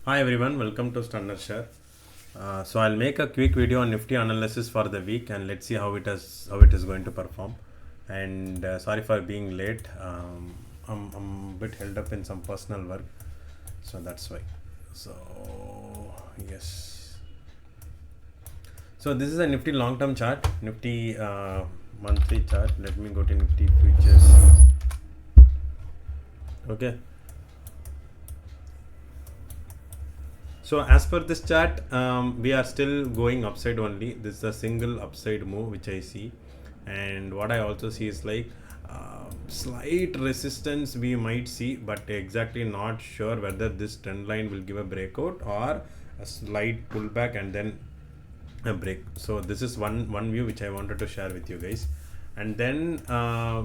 Hi everyone, welcome to StunnerShare. So I'll make a quick video on Nifty analysis for the week and let's see how it is going to perform. And sorry for being late. I'm a bit held up in some personal work, so that's why. So yes. So this is a Nifty long-term chart, Nifty monthly chart. Let me go to Nifty futures. Okay. So as per this chart, we are still going upside only. This is a single upside move which I see, and what I also see is like slight resistance we might see, but exactly not sure whether this trend line will give a breakout or a slight pullback and then a break. So this is one view which I wanted to share with you guys, and then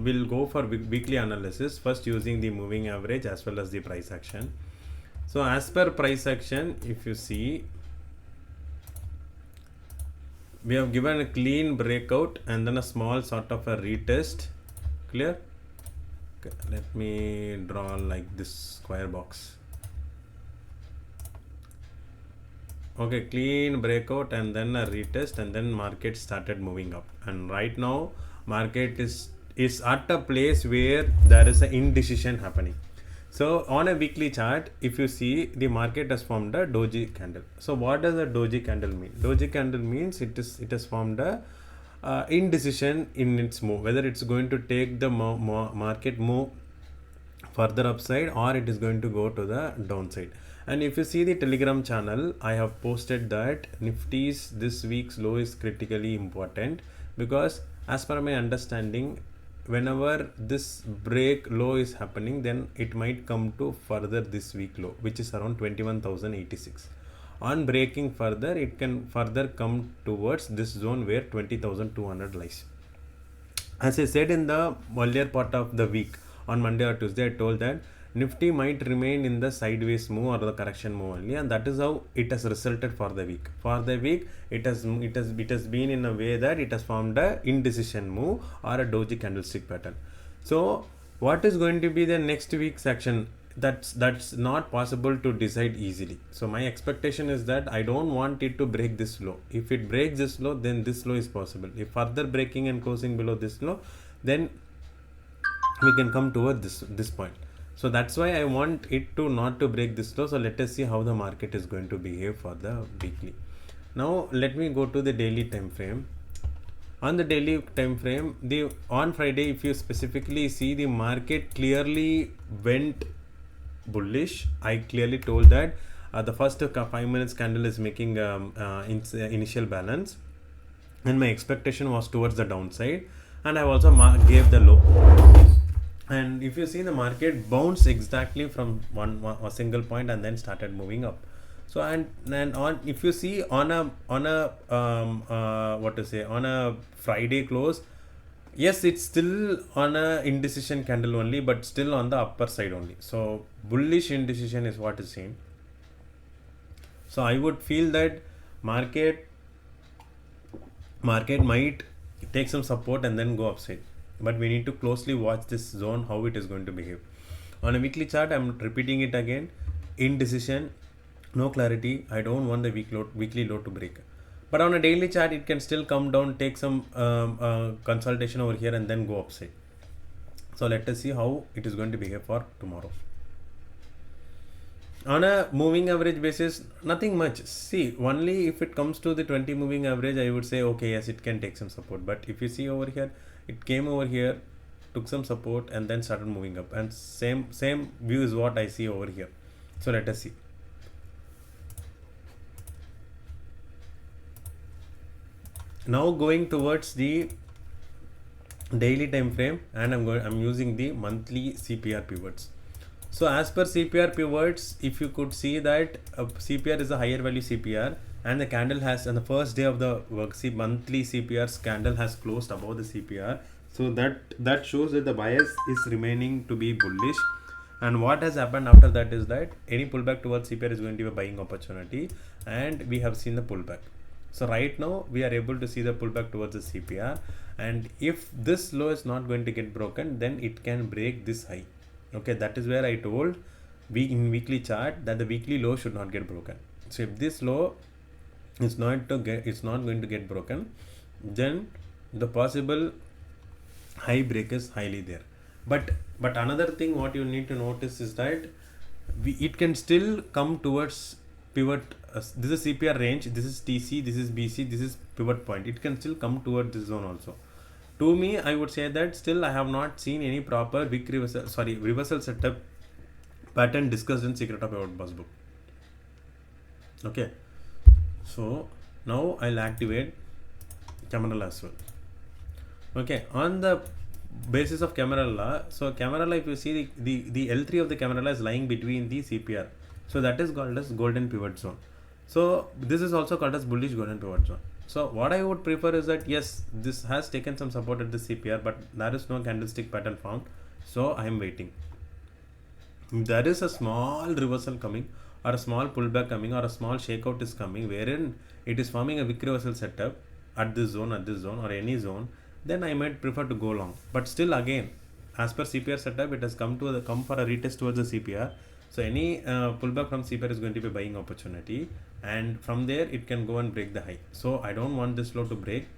we'll go for weekly analysis first using the moving average as well as the price action. So as per price action, if you see, we have given a clean breakout and then a small sort of a retest. Clear? Okay, let me draw like this square box. Okay, clean breakout and then a retest, and then market started moving up, and right now market is at a place where there is an indecision happening. So on a weekly chart, if you see, the market has formed a doji candle. So what does a doji candle mean? Doji candle means it has formed a indecision in its move, whether it's going to take the market move further upside or it is going to go to the downside. And if you see the Telegram channel, I have posted that Nifty's this week's low is critically important, because as per my understanding, whenever this break low is happening, then it might come to further this week low, which is around 21,086. On breaking further, it can further come towards this zone where 20,200 lies. As I said in the earlier part of the week, on Monday or Tuesday, I told that Nifty might remain in the sideways move or the correction move only, and that is how it has resulted for the week. For the week, it has been in a way that it has formed a indecision move or a doji candlestick pattern. So what is going to be the next week's action? That's not possible to decide easily. So my expectation is that I don't want it to break this low. If it breaks this low, then this low is possible. If further breaking and closing below this low, then we can come toward this point. So that's why I want it to not to break this low. So let us see how the market is going to behave for the weekly. Now let me go to the daily time frame. On the daily time frame, on Friday, if you specifically see, the market clearly went bullish. I clearly told that the first 5 minutes candle is making initial balance, and my expectation was towards the downside, and I also gave the low. And if you see, the market bounced exactly from a single point and then started moving up. So and on, if you see on a Friday close, yes, it's still on a indecision candle only, but still on the upper side only. So bullish indecision is what is seen. So I would feel that market might take some support and then go upside, but we need to closely watch this zone, how it is going to behave. On a weekly chart, I'm repeating it again: indecision, no clarity. I don't want the weekly low to break. But on a daily chart, it can still come down, take some consultation over here and then go upside. So let us see how it is going to behave for tomorrow. On a moving average basis, nothing much. See, only if it comes to the 20 moving average, I would say, okay, yes, it can take some support. But if you see over here, it came over here, took some support and then started moving up. And same view is what I see over here. So let us see. Now going towards the daily time frame, and I'm using the monthly CPR pivots. So as per CPR pivots, if you could see that CPR is a higher value CPR, and the candle has, on the first day of the work, see, monthly CPR's candle has closed above the CPR. So that shows that the bias is remaining to be bullish. And what has happened after that is that any pullback towards CPR is going to be a buying opportunity, and we have seen the pullback. So right now we are able to see the pullback towards the CPR, and if this low is not going to get broken, then it can break this high. Okay, that is where I told in weekly chart that the weekly low should not get broken. So if this low is not going to get broken, then the possible high break is highly there. But another thing what you need to notice is that it can still come towards pivot. This is CPR range, this is TC, this is BC, this is pivot point. It can still come towards this zone also. To me, I would say that still I have not seen any proper wick reversal setup pattern discussed in Secret of Pivotboss book. Okay, so now I'll activate Camarilla as well. Okay, on the basis of Camarilla, so Camarilla, if you see the L3 of the Camarilla is lying between the CPR, so that is called as golden pivot zone. So this is also called as bullish golden pivot zone. So what I would prefer is that yes, this has taken some support at the CPR, but there is no candlestick pattern found, so I am waiting. If there is a small reversal coming, or a small pullback coming, or a small shakeout is coming wherein it is forming a wick reversal setup at this zone, or any zone, then I might prefer to go long. But still again, as per CPR setup, it has come for a retest towards the CPR. So any pullback from CPR is going to be buying opportunity, and from there it can go and break the high. So I don't want this low to break.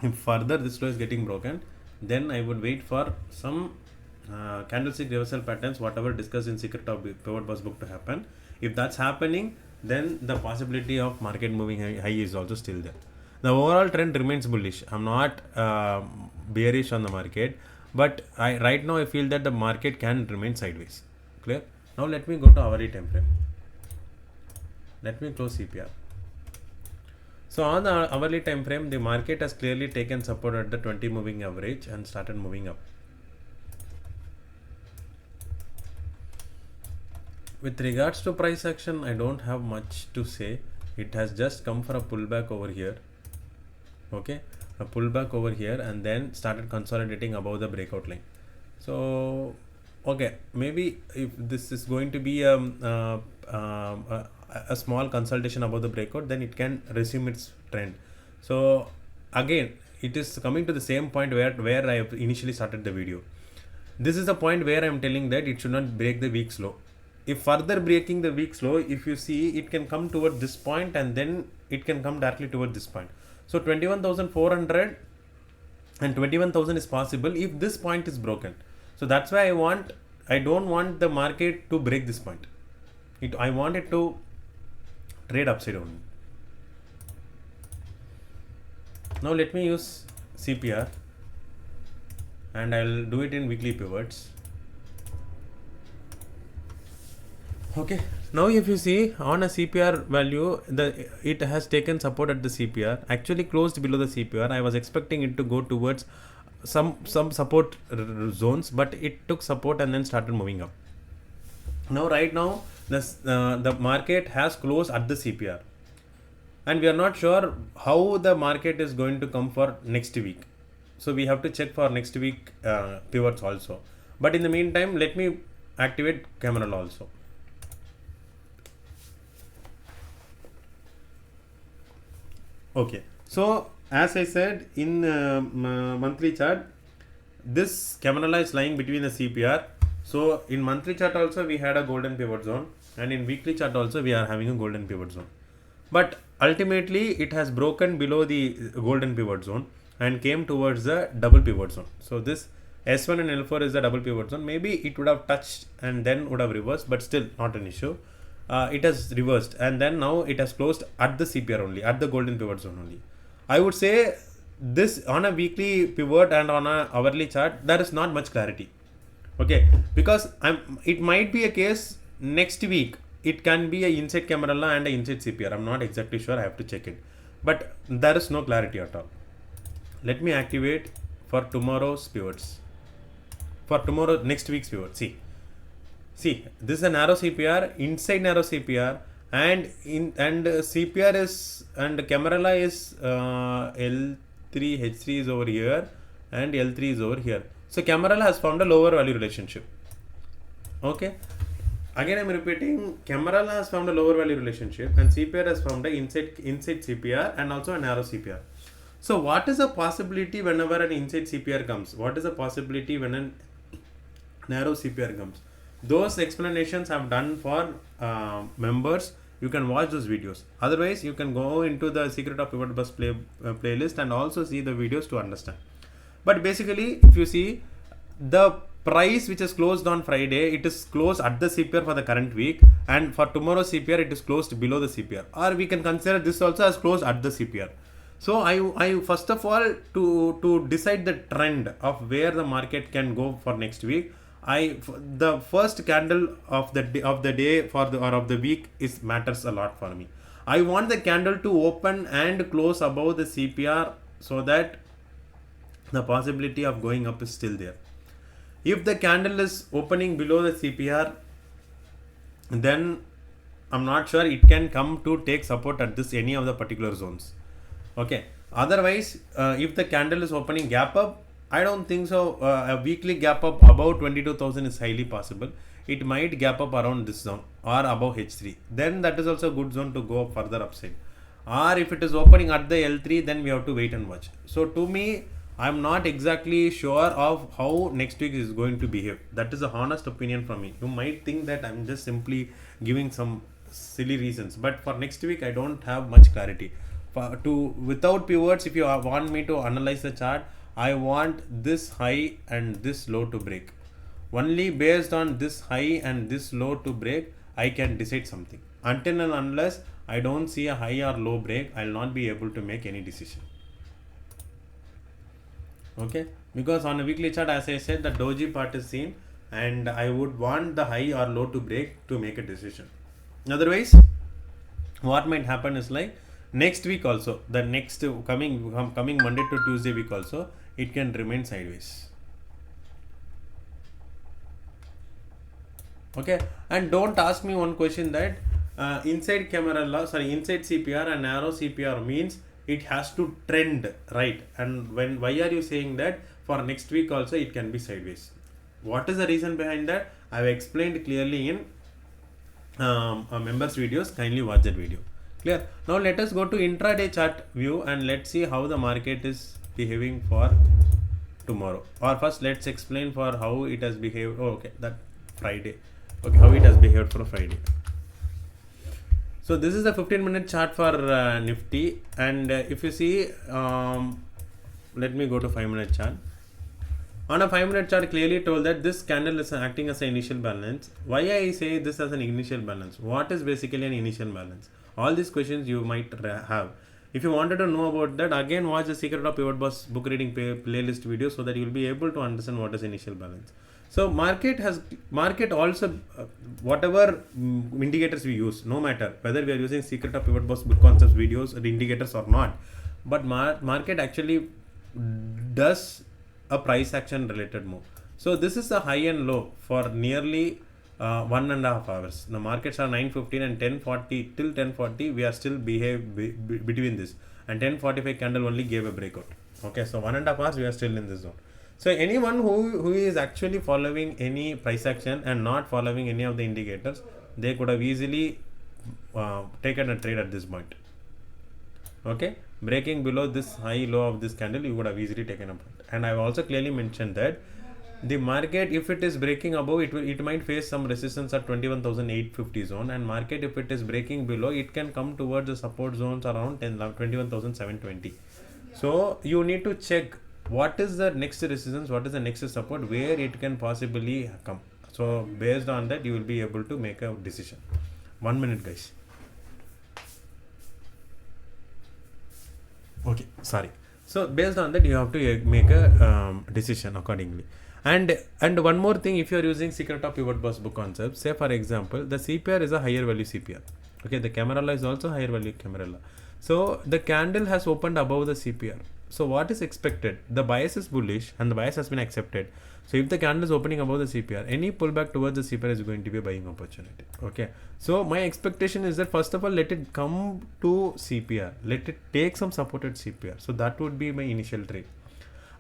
If further this low is getting broken, then I would wait for some candlestick reversal patterns, whatever discussed in Secret of Pivotboss book to happen. If that's happening, then the possibility of market moving high is also still there. The overall trend remains bullish. I'm not bearish on the market, but right now I feel that the market can remain sideways. Clear? Now let me go to hourly time frame. Let me close CPR. So on the hourly time frame, the market has clearly taken support at the 20 moving average and started moving up. With regards to price action, I don't have much to say. It has just come for a pullback over here. Okay, a pullback over here and then started consolidating above the breakout line. So okay, maybe if this is going to be a small consolidation above the breakout, then it can resume its trend. So again, it is coming to the same point where I have initially started the video. This is the point where I am telling that it should not break the week's low. If further breaking the week's low, if you see, it can come toward this point and then it can come directly toward this point. So 21,400 and 21,000 is possible if this point is broken. So that's why I don't want the market to break this point. I want it to trade upside only. Now let me use CPR and I'll do it in weekly pivots. Okay, now if you see on a CPR value, it has taken support at the CPR, actually closed below the CPR. I was expecting it to go towards some support zones, but it took support and then started moving up. Now right now the market has closed at the CPR and we are not sure how the market is going to come for next week. So we have to check for next week pivots also. But in the meantime, let me activate Camarilla also. Okay, so as I said in monthly chart, this Camarilla is lying between the CPR. So in monthly chart also we had a golden pivot zone, and in weekly chart also we are having a golden pivot zone. But ultimately it has broken below the golden pivot zone and came towards the double pivot zone. So this S1 and L4 is the double pivot zone. Maybe it would have touched and then would have reversed, but still not an issue. It has reversed and then now it has closed at the CPR only, at the golden pivot zone only. I would say this on a weekly pivot and on a hourly chart, there is not much clarity. Okay, because it might be a case next week, it can be a inside Camarilla and a inside CPR. I'm not exactly sure, I have to check it. But there is no clarity at all. Let me activate for tomorrow's pivots. For tomorrow, next week's pivot. See, this is a narrow CPR, inside narrow CPR, and CPR is, and Camarilla is L3, H3 is over here, and L3 is over here. So Camarilla has formed a lower value relationship. Okay. Again, I am repeating, Camarilla has formed a lower value relationship, and CPR has formed a inside CPR and also a narrow CPR. So what is the possibility whenever an inside CPR comes? What is the possibility when a narrow CPR comes? Those explanations I've done for members. You can watch those videos. Otherwise, you can go into the Secret of Pivotboss playlist and also see the videos to understand. But basically, if you see the price which is closed on Friday, it is closed at the CPR for the current week, and for tomorrow's CPR, it is closed below the CPR. Or we can consider this also as closed at the CPR. So I first of all, to decide the trend of where the market can go for next week, the first candle of the day for the or of the week is matters a lot for me. I want the candle to open and close above the CPR so that the possibility of going up is still there. If the candle is opening below the CPR, then I'm not sure it can come to take support at this any of the particular zones. Okay. Otherwise, if the candle is opening gap up, I don't think so. A weekly gap up above 22,000 is highly possible. It might gap up around this zone or above H3. Then that is also a good zone to go further upside. Or if it is opening at the L3, then we have to wait and watch. So to me, I'm not exactly sure of how next week is going to behave. That is a honest opinion from me. You might think that I'm just simply giving some silly reasons, but for next week, I don't have much clarity. Without pivots, if you want me to analyze the chart, I want this high and this low to break. Only based on this high and this low to break, I can decide something. Until and unless I don't see a high or low break, I'll not be able to make any decision. Okay, because on a weekly chart, as I said, the doji part is seen, and I would want the high or low to break to make a decision. Otherwise, what might happen is like next week also, the next coming Monday to Tuesday week also, it can remain sideways. Okay, and don't ask me one question that inside CPR and narrow CPR means it has to trend, right? And why are you saying that for next week also it can be sideways? What is the reason behind that? I have explained clearly in members videos. Kindly watch that video. Clear? Now let us go to intraday chart view and let's see how the market is behaving for tomorrow. Or first let's explain for how it has behaved. Oh, okay, that Friday. Okay, how it has behaved for Friday. So this is the 15-minute chart for Nifty, and if you see, let me go to 5-minute chart. On a 5-minute chart, clearly told that this candle is acting as an initial balance. Why I say this as an initial balance? What is basically an initial balance? All these questions you might have. If you wanted to know about that, again watch the Secret of Pivotboss book reading playlist video so that you will be able to understand what is initial balance. So market also whatever indicators we use, no matter whether we are using Secret of Pivotboss book concepts videos or indicators or not, but market actually does a price action related move. So this is a high and low for nearly 1.5 hours. The markets are 9:15 and 10:40 till 10:40. We are still between this, and 10:45 candle only gave a breakout. Okay, so 1.5 hours we are still in this zone. So anyone who is actually following any price action and not following any of the indicators, they could have easily taken a trade at this point. Okay, breaking below this high low of this candle, you would have easily taken a point. And I have also clearly mentioned that the market, if it is breaking above, it might face some resistance at 21,850 zone, and market, if it is breaking below, it can come towards the support zones around 21,720. So you need to check what is the next resistance, what is the next support, where it can possibly come. So based on that, you will be able to make a decision. 1 minute, guys. Okay, sorry. So based on that, you have to make a decision accordingly. And one more thing, if you are using Secret of Pivotboss book concept, say for example, the CPR is a higher value CPR. Okay, the Camarilla is also higher value Camarilla. So the candle has opened above the CPR. So what is expected? The bias is bullish and the bias has been accepted. So if the candle is opening above the CPR, any pullback towards the CPR is going to be a buying opportunity. Okay. So my expectation is that first of all, let it come to CPR. Let it take some support at CPR. So that would be my initial trade.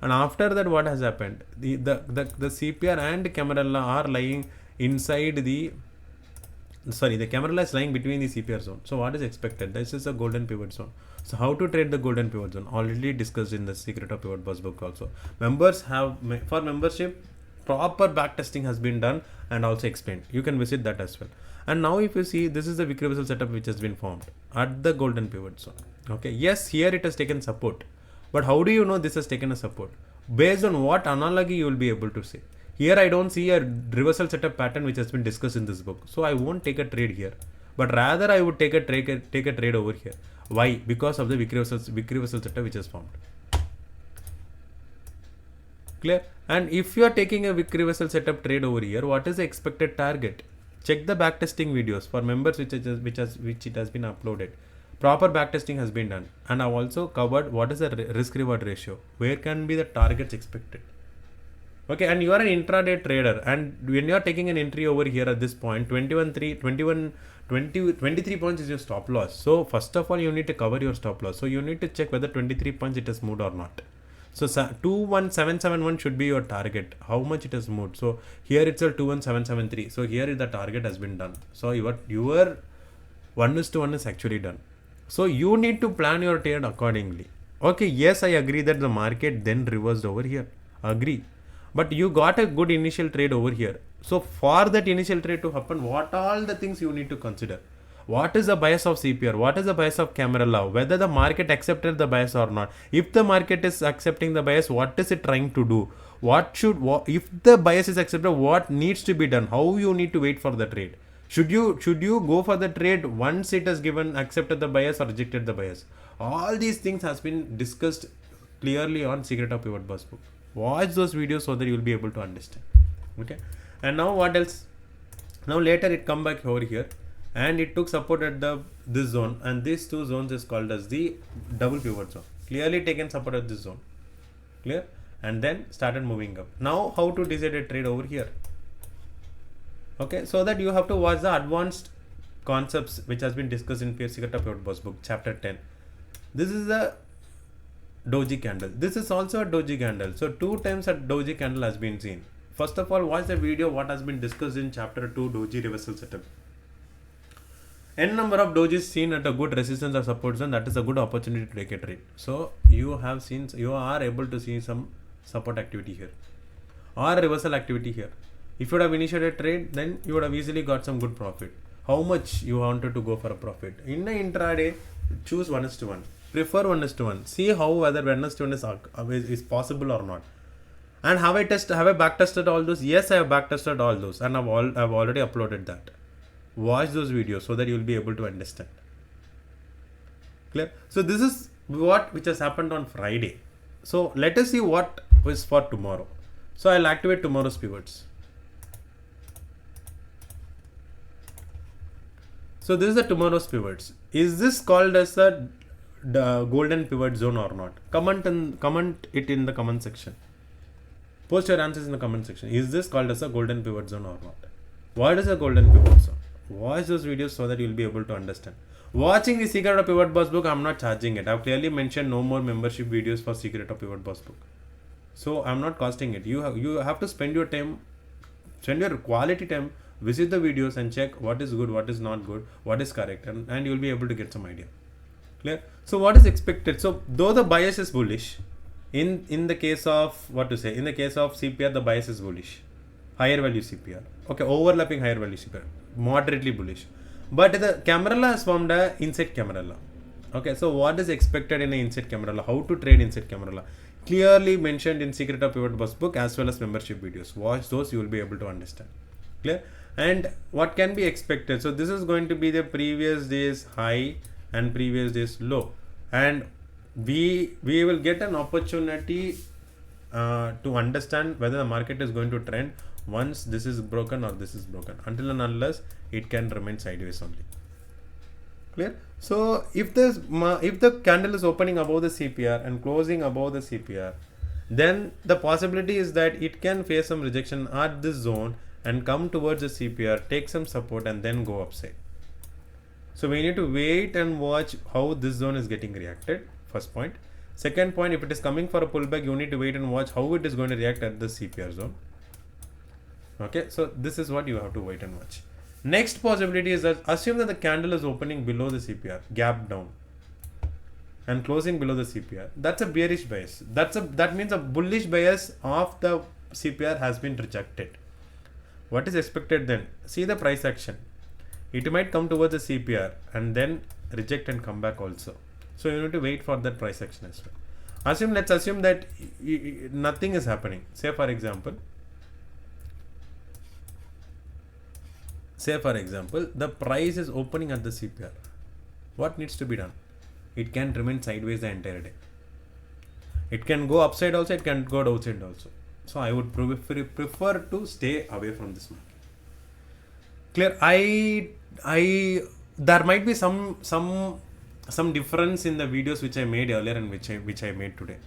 And after that, what has happened? The CPR and Camarilla are lying inside the Camarilla is lying between the CPR zone. So what is expected? This is a golden pivot zone. So how to trade the golden pivot zone? Already discussed in the Secret of Pivotboss book also. Members have, for membership, proper backtesting has been done and also explained. You can visit that as well. And now if you see, this is the wick reversal setup which has been formed at the golden pivot zone. Okay, yes, here it has taken support, but how do you know this has taken a support? Based on what analogy you will be able to say. Here I don't see a reversal setup pattern which has been discussed in this book, so I won't take a trade here, but rather I would take a trade over here. Why? Because of the wick reversal setup which is formed. Clear? And if you are taking a wick reversal setup trade over here, what is the expected target? Check the backtesting videos for members which it has been uploaded. Proper backtesting has been done, and I've also covered what is the risk reward ratio, where can be the targets expected. Okay, and you are an intraday trader, and when you are taking an entry over here at this point, 23 points is your stop loss. So first of all, you need to cover your stop loss. So you need to check whether 23 points it has moved or not. So 21771 should be your target. How much it has moved? So here itself 21773. So here the target has been done. So your 1:1 is actually done. So you need to plan your trade accordingly. Okay, yes, I agree that the market then reversed over here. Agree. But you got a good initial trade over here. So for that initial trade to happen, what all the things you need to consider? What is the bias of CPR? What is the bias of Camarilla? Whether the market accepted the bias or not. If the market is accepting the bias, what is it trying to do? If the bias is accepted, what needs to be done? How you need to wait for the trade? Should you go for the trade once it has accepted the bias or rejected the bias? All these things has been discussed clearly on Secret of Pivot Boss book. Watch those videos so that you will be able to understand. Okay. And now what else? Now later it come back over here, and it took support at this zone, and these two zones is called as the double pivot zone. Clearly taken support at this zone. Clear? And then started moving up. Now how to decide a trade over here? Okay, so that you have to watch the advanced concepts which has been discussed in Secret of Pivot Boss book, chapter 10. This is a doji candle. This is also a doji candle. So 2 times a doji candle has been seen. First of all, watch the video what has been discussed in chapter 2, doji reversal setup. N number of dojis seen at a good resistance or support zone, that is a good opportunity to take a trade. So you are able to see some support activity here or reversal activity here. If you would have initiated a trade, then you would have easily got some good profit. How much you wanted to go for a profit? In the intraday, choose 1:1. Prefer 1:1. See how whether 1:1 is possible or not. And have I back tested all those? Yes, I have back tested all those, and I've already uploaded that. Watch those videos so that you will be able to understand. Clear? So this is which has happened on Friday. So let us see what is for tomorrow. So I'll activate tomorrow's pivots. So this is the tomorrow's pivots. Is this called as the golden pivot zone or not? Comment it in the comment section. Post your answers in the comment section. Is this called as a golden pivot zone or not? What is a golden pivot zone? Watch those videos so that you will be able to understand. Watching the Secret of Pivot Boss book, I'm not charging it. I've clearly mentioned no more membership videos for Secret of Pivot Boss book. So I'm not costing it. You have to spend your time, spend your quality time, visit the videos and check what is good, what is not good, what is correct, and you'll be able to get some idea. Clear? So what is expected? So though the bias is bullish, in the case of in the case of CPR, the bias is bullish. Higher value CPR. Okay, overlapping higher value CPR. Moderately bullish. But the Camarilla has formed a inside Camarilla. Okay, so what is expected in an inside Camarilla? How to trade inside Camarilla? Clearly mentioned in Secret of Pivot Boss book as well as membership videos. Watch those, you will be able to understand. Clear? And what can be expected? So this is going to be the previous day's high and previous day's low. And we will get an opportunity to understand whether the market is going to trend once this is broken or this is broken. Until and unless it can remain sideways only. Clear? So if the candle is opening above the CPR and closing above the CPR, then the possibility is that it can face some rejection at this zone and come towards the CPR, take some support and then go upside. So we need to wait and watch how this zone is getting reacted. First point. Second point, if it is coming for a pullback, you need to wait and watch how it is going to react at the CPR zone. Okay, so this is what you have to wait and watch. Next possibility is that assume that the candle is opening below the CPR, gap down, and closing below the CPR. That's a bearish bias. That means a bullish bias of the CPR has been rejected. What is expected then? See the price action. It might come towards the CPR and then reject and come back also. So you need to wait for that price action as well. Let's assume that nothing is happening. Say for example, the price is opening at the CPR. What needs to be done? It can remain sideways the entire day. It can go upside also, it can go downside also. So I would prefer to stay away from this market. Clear? There might be some difference in the videos which I made earlier and which I made today.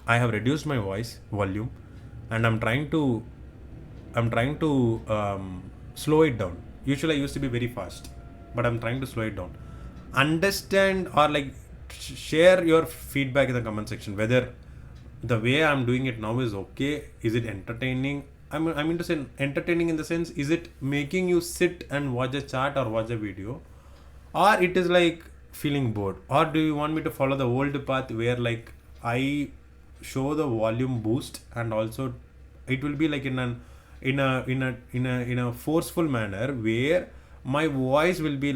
I have reduced my voice volume, and I'm trying to slow it down. Usually I used to be very fast, but I'm trying to slow it down. Understand or share your feedback in the comment section, whether the way I'm doing it now is okay. Is it entertaining? I mean to say entertaining in the sense, is it making you sit and watch a chart or watch a video, or it is feeling bored, or do you want me to follow the old path where I show the volume boost and also it will be in a forceful manner where my voice will be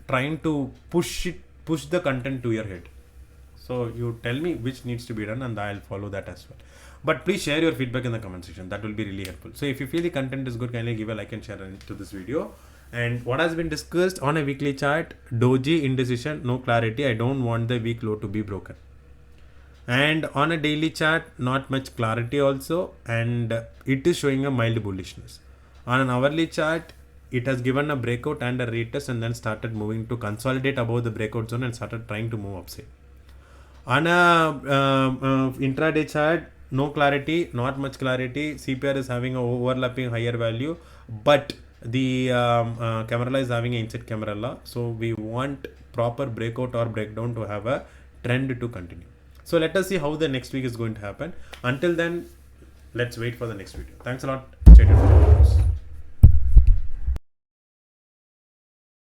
trying to push the content to your head. So you tell me which needs to be done and I'll follow that as well. But please share your feedback in the comment section. That will be really helpful. So if you feel the content is good, kindly give a like and share to this video. And what has been discussed on a weekly chart: doji, indecision, no clarity. I don't want the week low to be broken. And on a daily chart, not much clarity also, and it is showing a mild bullishness. On an hourly chart, it has given a breakout and a retest and then started moving to consolidate above the breakout zone and started trying to move upside. On a intraday chart, no clarity, not much clarity. CPR is having a overlapping higher value, but the Camarilla is having an inside Camarilla. So we want proper breakout or breakdown to have a trend to continue. So let us see how the next week is going to happen. Until then, let's wait for the next video. Thanks a lot. Stay tuned.